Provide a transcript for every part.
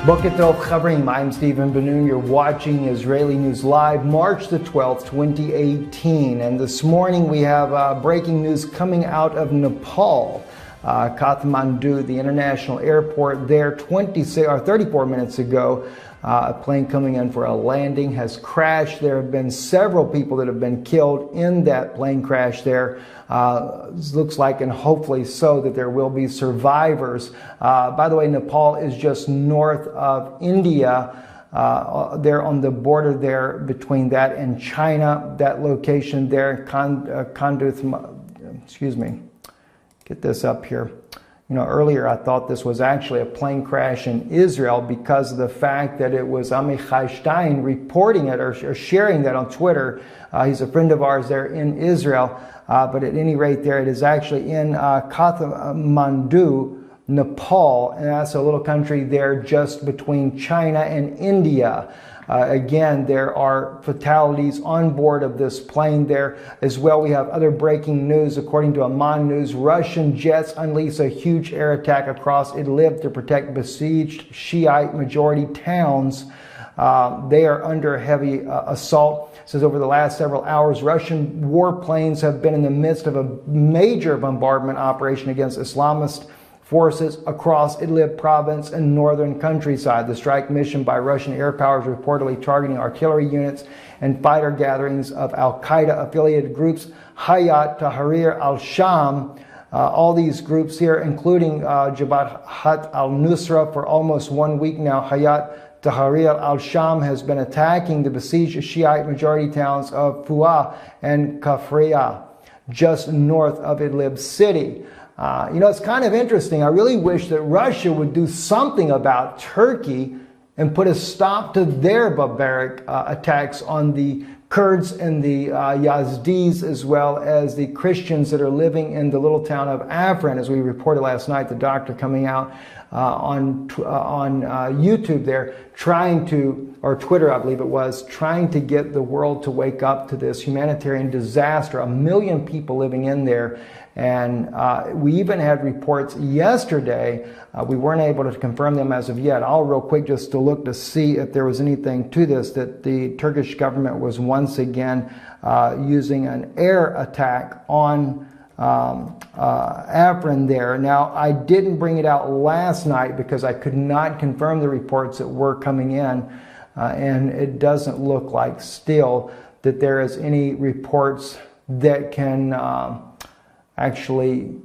Boker Tov Chavrim, I'm Stephen Ben-Nun. You're watching Israeli News Live, March the 12th, 2018. And this morning we have breaking news coming out of Nepal. Kathmandu, the international airport there, 34 minutes ago. A plane coming in for a landing has crashed. There have been several people that have been killed in that plane crash there. Looks like, and hopefully so, that there will be survivors. By the way, Nepal is just north of India. They're on the border there between that and China. That location there, excuse me, get this up here. You know, earlier I thought this was actually a plane crash in Israel because of the fact that it was Amichai Stein reporting it or sharing that on Twitter. He's a friend of ours there in Israel. But at any rate there, it is actually in Kathmandu, Nepal, and that's a little country there just between China and India. Again, there are fatalities on board of this plane there as well. We have other breaking news. According to Amman News, Russian jets unleash a huge air attack across Idlib to protect besieged Shiite majority towns. They are under heavy assault. It says over the last several hours, Russian warplanes have been in the midst of a major bombardment operation against Islamist forces across Idlib province and northern countryside. The strike mission by Russian air power is reportedly targeting artillery units and fighter gatherings of al-Qaeda affiliated groups, Hayat Tahrir al-Sham. All these groups here, including Jabhat al-Nusra, for almost 1 week now. Hayat Tahrir al-Sham has been attacking the besieged Shiite majority towns of Fu'a and Kafriya, just north of Idlib city. You know, it's kind of interesting. I really wish that Russia would do something about Turkey and put a stop to their barbaric attacks on the Kurds and the Yazdis, as well as the Christians that are living in the little town of Afrin. As we reported last night, the doctor coming out on YouTube there, trying to, or Twitter I believe it was, trying to get the world to wake up to this humanitarian disaster. 1 million people living in there. And we even had reports yesterday, we weren't able to confirm them as of yet. I'll real quick just to look to see if there was anything to this, that the Turkish government was once again using an air attack on Afrin there. Now, I didn't bring it out last night because I could not confirm the reports that were coming in, and it doesn't look like still that there is any reports that can actually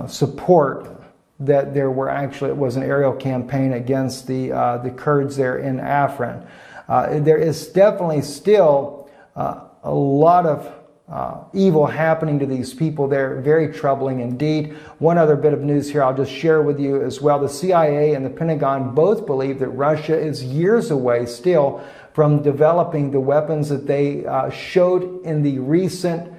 support that there were actually, it was an aerial campaign against the Kurds there in Afrin. There is definitely still a lot of evil happening to these people there. Very troubling indeed. One other bit of news here I'll just share with you as well. The CIA and the Pentagon both believe that Russia is years away still from developing the weapons that they showed in the recent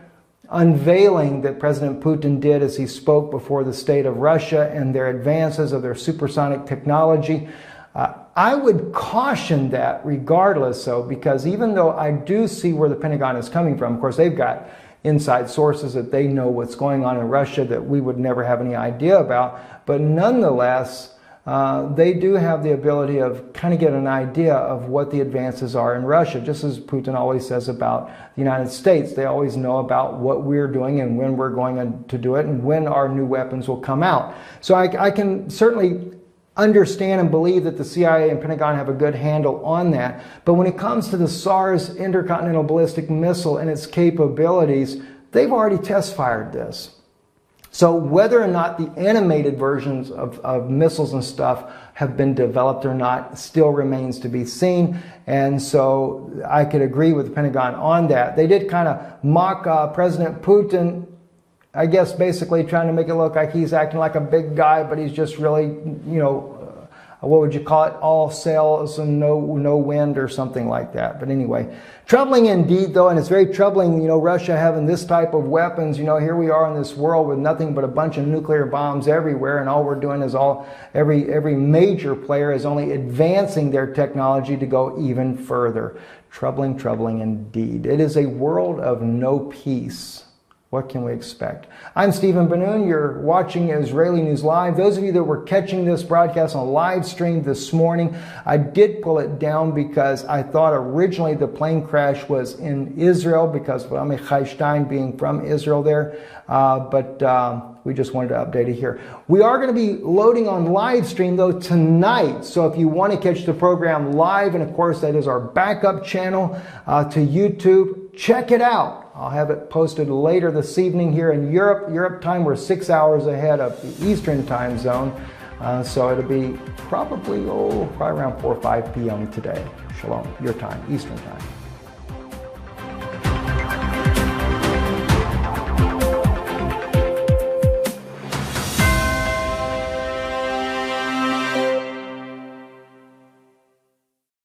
unveiling that President Putin did as he spoke before the state of Russia and their advances of their supersonic technology. I would caution that regardless, though, because even though I do see where the Pentagon is coming from, of course, they've got inside sources that they know what's going on in Russia that we would never have any idea about, but nonetheless, they do have the ability of kind of get an idea of what the advances are in Russia, just as Putin always says about the United States. They always know about what we're doing and when we're going to do it and when our new weapons will come out. So I can certainly understand and believe that the CIA and Pentagon have a good handle on that. But when it comes to the SARS intercontinental ballistic missile and its capabilities, they've already test fired this. So whether or not the animated versions of missiles and stuff have been developed or not still remains to be seen. And so I could agree with the Pentagon on that. They did kind of mock President Putin, I guess basically trying to make it look like he's acting like a big guy, but he's just really, you know, what would you call it? All sails and no wind or something like that. But anyway, troubling indeed, though, and it's very troubling, you know, Russia having this type of weapons. You know, here we are in this world with nothing but a bunch of nuclear bombs everywhere, and all we're doing is every major player is only advancing their technology to go even further. Troubling, troubling indeed. It is a world of no peace What can we expect? I'm Stephen Benoon. You're watching Israeli News Live. Those of you that were catching this broadcast on live stream this morning, I did pull it down because I thought originally the plane crash was in Israel because of Amichai Stein being from Israel there. But we just wanted to update it here. We are going to be loading on live stream though tonight. So if you want to catch the program live, and of course that is our backup channel to YouTube, check it out. I'll have it posted later this evening here in Europe. Europe time, we're 6 hours ahead of the Eastern time zone. So it'll be probably around 4 or 5 p.m. today. Shalom, your time, Eastern time.